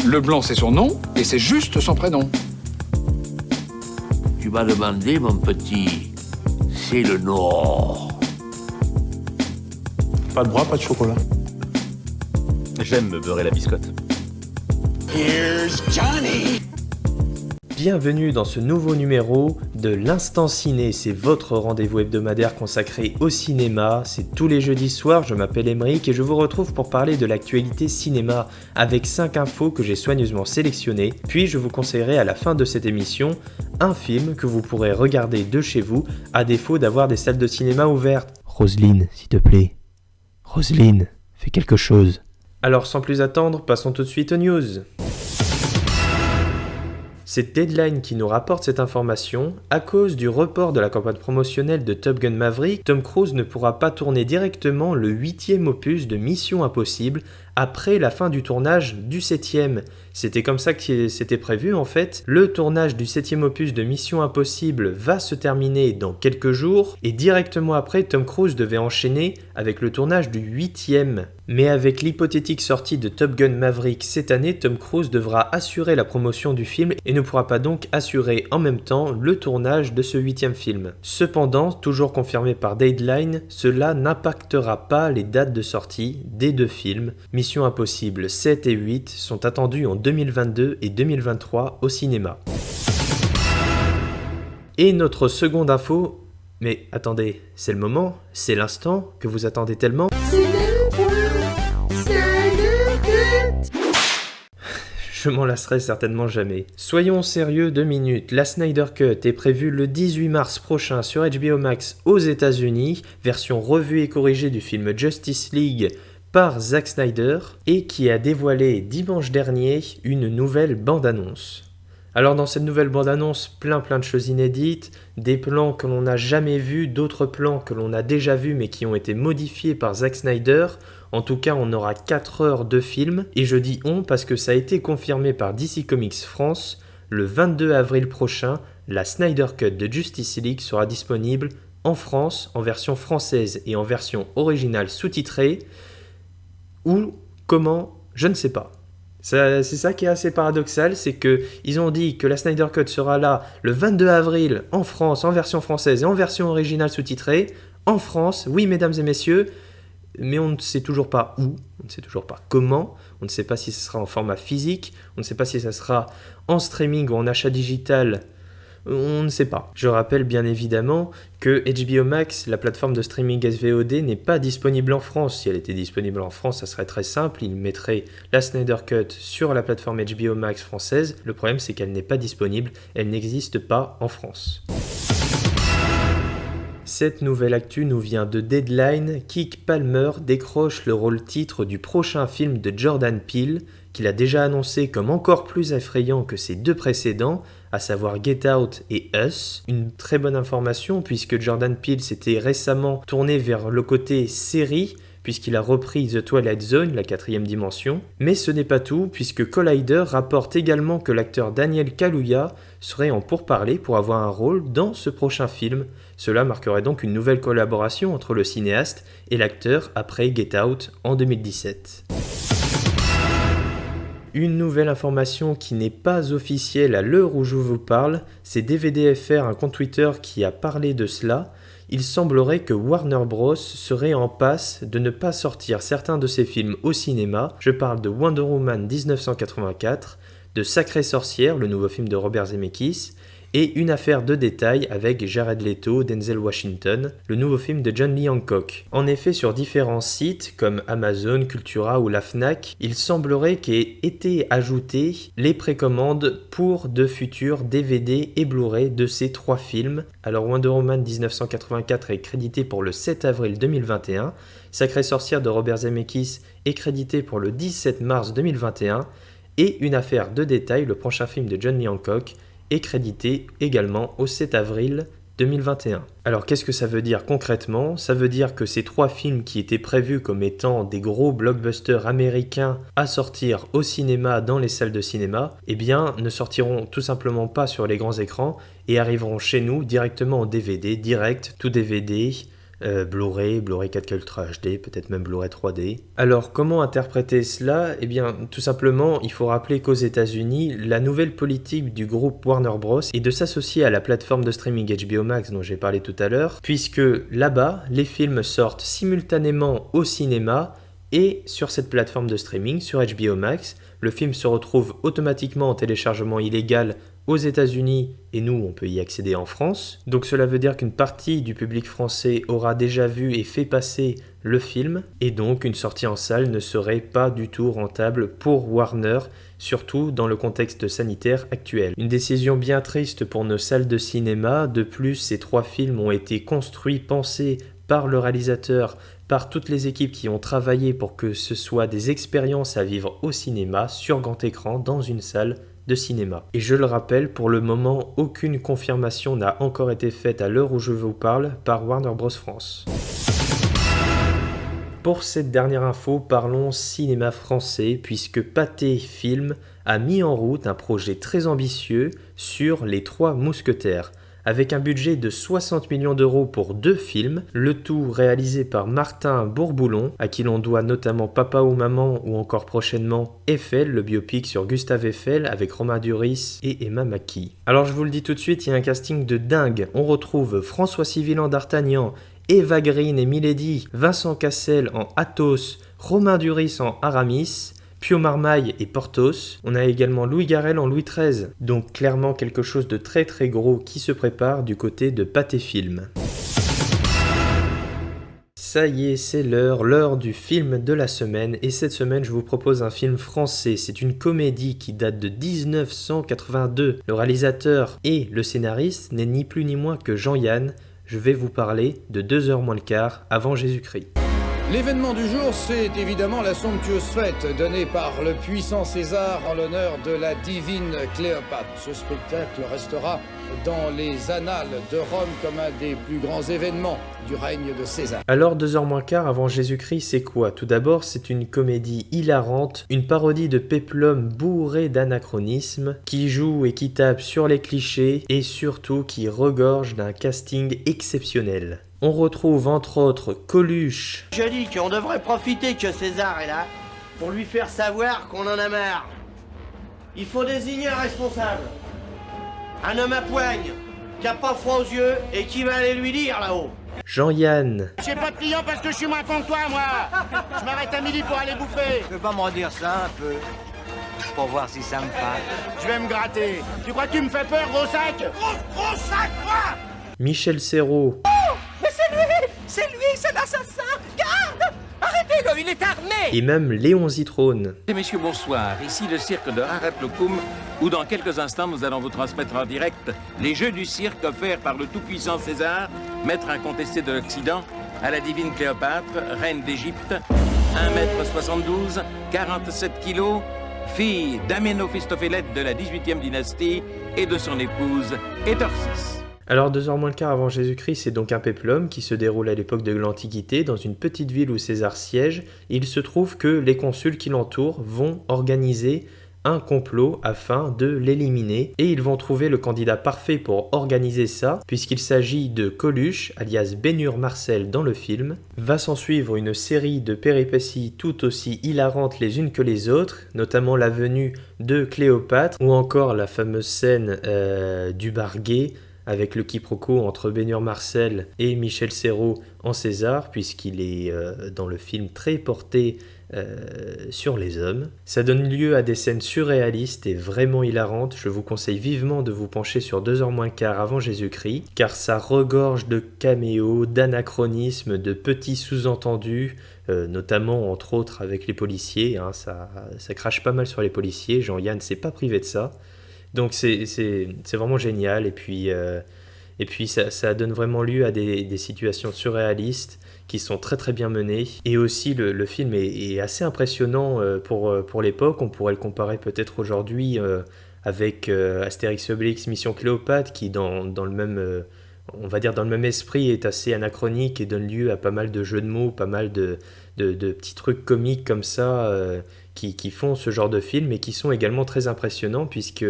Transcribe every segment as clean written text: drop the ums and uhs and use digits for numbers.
Leblanc, c'est son nom, et c'est juste son prénom. Tu m'as demandé, mon petit, c'est le Nord. Pas de bras, pas de chocolat. J'aime me beurrer la biscotte. Here's Johnny. Bienvenue dans ce nouveau numéro de l'Instant Ciné, c'est votre rendez-vous hebdomadaire consacré au cinéma, c'est tous les jeudis soirs, je m'appelle Emeric et je vous retrouve pour parler de l'actualité cinéma avec 5 infos que j'ai soigneusement sélectionnées, puis je vous conseillerai à la fin de cette émission un film que vous pourrez regarder de chez vous à défaut d'avoir des salles de cinéma ouvertes. Roselyne, s'il te plaît. Roselyne, fais quelque chose. Alors sans plus attendre, passons tout de suite aux news. C'est Deadline qui nous rapporte cette information. À cause du report de la campagne promotionnelle de Top Gun Maverick, Tom Cruise ne pourra pas tourner directement le 8e opus de Mission Impossible après la fin du tournage du 7e. C'était comme ça que c'était prévu en fait. Le tournage du 7e opus de Mission Impossible va se terminer dans quelques jours et directement après, Tom Cruise devait enchaîner avec le tournage du 8e. Mais avec l'hypothétique sortie de Top Gun Maverick cette année, Tom Cruise devra assurer la promotion du film et ne pourra pas donc assurer en même temps le tournage de ce 8e film. Cependant, toujours confirmé par Deadline, cela n'impactera pas les dates de sortie des deux films. Mission Impossible 7 et 8 sont attendus en 2022 et 2023 au cinéma. Et notre seconde info... Mais attendez, c'est le moment, c'est l'instant que vous attendez tellement. Je m'en lasserai certainement jamais. Soyons sérieux 2 minutes, la Snyder Cut est prévue le 18 mars prochain sur HBO Max aux États-Unis, version revue et corrigée du film Justice League par Zack Snyder, et qui a dévoilé dimanche dernier une nouvelle bande-annonce. Alors dans cette nouvelle bande-annonce, plein de choses inédites, des plans que l'on n'a jamais vus, d'autres plans que l'on a déjà vus mais qui ont été modifiés par Zack Snyder. En tout cas, on aura 4 heures de film, et je dis on parce que ça a été confirmé par DC Comics France. Le 22 avril prochain, la Snyder Cut de Justice League sera disponible en France, en version française et en version originale sous-titrée, ou comment, je ne sais pas. C'est ça qui est assez paradoxal, c'est qu'ils ont dit que la Snyder Cut sera là le 22 avril en France, en version française et en version originale sous-titrée. En France, oui mesdames et messieurs, mais on ne sait toujours pas où, on ne sait toujours pas comment, on ne sait pas si ce sera en format physique, on ne sait pas si ça sera en streaming ou en achat digital, on ne sait pas. Je rappelle bien évidemment que HBO Max, la plateforme de streaming SVOD, n'est pas disponible en France. Si elle était disponible en France, ça serait très simple, ils mettraient la Snyder Cut sur la plateforme HBO Max française. Le problème c'est qu'elle n'est pas disponible, elle n'existe pas en France. Cette nouvelle actu nous vient de Deadline. Keke Palmer décroche le rôle titre du prochain film de Jordan Peele, qu'il a déjà annoncé comme encore plus effrayant que ses 2 précédents, à savoir Get Out et Us. Une très bonne information puisque Jordan Peele s'était récemment tourné vers le côté série, puisqu'il a repris The Twilight Zone, la 4e dimension. Mais ce n'est pas tout, puisque Collider rapporte également que l'acteur Daniel Kaluuya serait en pourparlers pour avoir un rôle dans ce prochain film. Cela marquerait donc une nouvelle collaboration entre le cinéaste et l'acteur après Get Out en 2017. Une nouvelle information qui n'est pas officielle à l'heure où je vous parle, c'est DVDFR, un compte Twitter qui a parlé de cela. Il semblerait que Warner Bros serait en passe de ne pas sortir certains de ses films au cinéma. Je parle de Wonder Woman 1984, de Sacrée Sorcière, le nouveau film de Robert Zemeckis, et Une affaire de détail avec Jared Leto, Denzel Washington, le nouveau film de John Lee Hancock. En effet, sur différents sites comme Amazon, Cultura ou la Fnac, il semblerait qu'aient été ajoutées les précommandes pour de futurs DVD et Blu-ray de ces 3 films. Alors Wonder Woman 1984 est crédité pour le 7 avril 2021, Sacrée Sorcière de Robert Zemeckis est crédité pour le 17 mars 2021, et Une affaire de détail, le prochain film de John Lee Hancock, est crédité également au 7 avril 2021. Alors qu'est-ce que ça veut dire concrètement ? Ça veut dire que ces 3 films qui étaient prévus comme étant des gros blockbusters américains à sortir au cinéma dans les salles de cinéma, eh bien ne sortiront tout simplement pas sur les grands écrans et arriveront chez nous directement en DVD, direct, tout DVD, Blu-ray, Blu-ray 4K Ultra HD, peut-être même Blu-ray 3D. Alors comment interpréter cela? Eh bien tout simplement il faut rappeler qu'aux États-Unis, la nouvelle politique du groupe Warner Bros est de s'associer à la plateforme de streaming HBO Max dont j'ai parlé tout à l'heure, puisque là-bas les films sortent simultanément au cinéma et sur cette plateforme de streaming, sur HBO Max, le film se retrouve automatiquement en téléchargement illégal aux États-Unis et nous, on peut y accéder en France. Donc cela veut dire qu'une partie du public français aura déjà vu et fait passer le film et donc une sortie en salle ne serait pas du tout rentable pour Warner, surtout dans le contexte sanitaire actuel. Une décision bien triste pour nos salles de cinéma. De plus, ces 3 films ont été construits, pensés par le réalisateur, par toutes les équipes qui ont travaillé pour que ce soit des expériences à vivre au cinéma, sur grand écran, dans une salle de cinéma. Et je le rappelle, pour le moment, aucune confirmation n'a encore été faite à l'heure où je vous parle par Warner Bros France. Pour cette dernière info, parlons cinéma français, puisque Pathé Film a mis en route un projet très ambitieux sur Les Trois Mousquetaires. Avec un budget de 60 millions d'euros pour 2 films, le tout réalisé par Martin Bourboulon, à qui l'on doit notamment Papa ou Maman ou encore prochainement Eiffel, le biopic sur Gustave Eiffel avec Romain Duris et Emma Mackey. Alors je vous le dis tout de suite, il y a un casting de dingue. On retrouve François Civil en D'Artagnan, Eva Green et Milady, Vincent Cassel en Athos, Romain Duris en Aramis, Pio Marmaille et Porthos. On a également Louis Garrel en Louis XIII. Donc clairement quelque chose de très très gros qui se prépare du côté de Pathé Film. Ça y est, c'est l'heure du film de la semaine. Et cette semaine, je vous propose un film français. C'est une comédie qui date de 1982. Le réalisateur et le scénariste n'est ni plus ni moins que Jean-Yann. Je vais vous parler de 2h moins le quart avant Jésus-Christ. L'événement du jour, c'est évidemment la somptueuse fête donnée par le puissant César en l'honneur de la divine Cléopâtre. Ce spectacle restera dans les annales de Rome comme un des plus grands événements du règne de César. Alors 2h moins quart avant Jésus-Christ, c'est quoi? Tout d'abord, c'est une comédie hilarante, une parodie de péplum bourrée d'anachronismes, qui joue et qui tape sur les clichés et surtout qui regorge d'un casting exceptionnel. On retrouve entre autres Coluche. Je dis qu'on devrait profiter que César est là pour lui faire savoir qu'on en a marre. Il faut désigner un responsable. Un homme à poigne, qui a pas froid aux yeux et qui va aller lui dire là-haut. Jean-Yann. J'ai pas de clients parce que je suis moins con que toi, moi. Je m'arrête à midi pour aller bouffer. Tu peux pas me redire ça un peu? Pour voir si ça me parle. Je vais me gratter. Tu crois que tu me fais peur, gros sac? Gros sac, quoi? Michel Serrault. Mais c'est l'assassin! Garde! Arrêtez-le, il est armé! Et même Léon Zitrone. Messieurs, bonsoir. Ici le cirque de Harat Lokoum, où dans quelques instants, nous allons vous transmettre en direct les jeux du cirque offerts par le tout-puissant César, maître incontesté de l'Occident, à la divine Cléopâtre, reine d'Égypte, 1m72, 47 kilos, fille d'Aménophistophélet de la 18e dynastie et de son épouse Étorcis. Alors 2h moins le quart avant Jésus-Christ, c'est donc un péplum qui se déroule à l'époque de l'Antiquité dans une petite ville où César siège. Il se trouve que les consuls qui l'entourent vont organiser un complot afin de l'éliminer et ils vont trouver le candidat parfait pour organiser ça puisqu'il s'agit de Coluche, alias Bénur Marcel dans le film. Va s'en suivre une série de péripéties tout aussi hilarantes les unes que les autres, notamment la venue de Cléopâtre ou encore la fameuse scène du bar gay avec le quiproquo entre Bénur Marcel et Michel Serrault en César, puisqu'il est dans le film très porté sur les hommes. Ça donne lieu à des scènes surréalistes et vraiment hilarantes. Je vous conseille vivement de vous pencher sur 2h moins le quart avant Jésus-Christ, car ça regorge de caméos, d'anachronismes, de petits sous-entendus, notamment entre autres avec les policiers. Hein, ça crache pas mal sur les policiers, Jean-Yann s'est pas privé de ça. Donc c'est vraiment génial et puis ça donne vraiment lieu à des situations surréalistes qui sont très très bien menées. Et aussi le film est assez impressionnant pour l'époque. On pourrait le comparer peut-être aujourd'hui avec Astérix et Obélix Mission Cléopâtre qui dans le même on va dire dans le même esprit est assez anachronique et donne lieu à pas mal de jeux de mots, pas mal de petits trucs comiques comme ça qui font ce genre de film et qui sont également très impressionnants puisque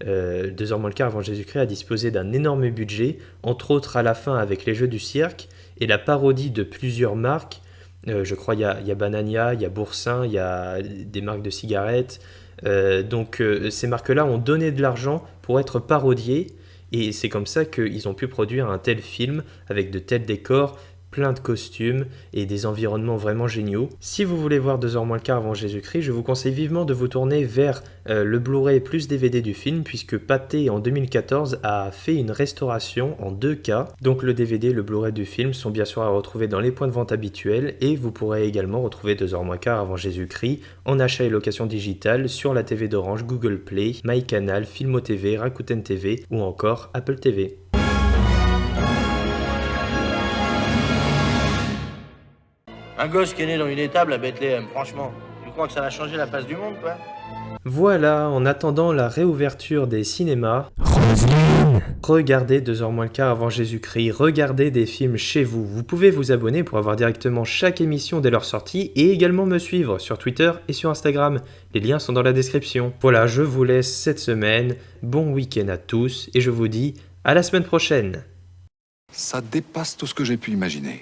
2h moins le quart avant Jésus-Christ a disposé d'un énorme budget, entre autres à la fin avec les jeux du cirque et la parodie de plusieurs marques. Je crois il y a Banania, il y a Boursin, il y a des marques de cigarettes. Donc ces marques-là ont donné de l'argent pour être parodiées, et c'est comme ça qu'ils ont pu produire un tel film avec de tels décors, plein de costumes et des environnements vraiment géniaux. Si vous voulez voir 2h moins le quart avant Jésus-Christ, je vous conseille vivement de vous tourner vers le Blu-ray plus DVD du film, puisque Pathé en 2014 a fait une restauration en 2K. Donc le DVD et le Blu-ray du film sont bien sûr à retrouver dans les points de vente habituels, et vous pourrez également retrouver 2h moins quart avant Jésus-Christ en achat et location digitale sur la TV d'Orange, Google Play, MyCanal, Filmo TV, Rakuten TV ou encore Apple TV. Un gosse qui est né dans une étable à Bethléem, franchement. Tu crois que ça va changer la face du monde, quoi? Voilà, en attendant la réouverture des cinémas, regardez 2h moins le quart avant Jésus-Christ, regardez des films chez vous. Vous pouvez vous abonner pour avoir directement chaque émission dès leur sortie, et également me suivre sur Twitter et sur Instagram. Les liens sont dans la description. Voilà, je vous laisse cette semaine. Bon week-end à tous, et je vous dis à la semaine prochaine. Ça dépasse tout ce que j'ai pu imaginer.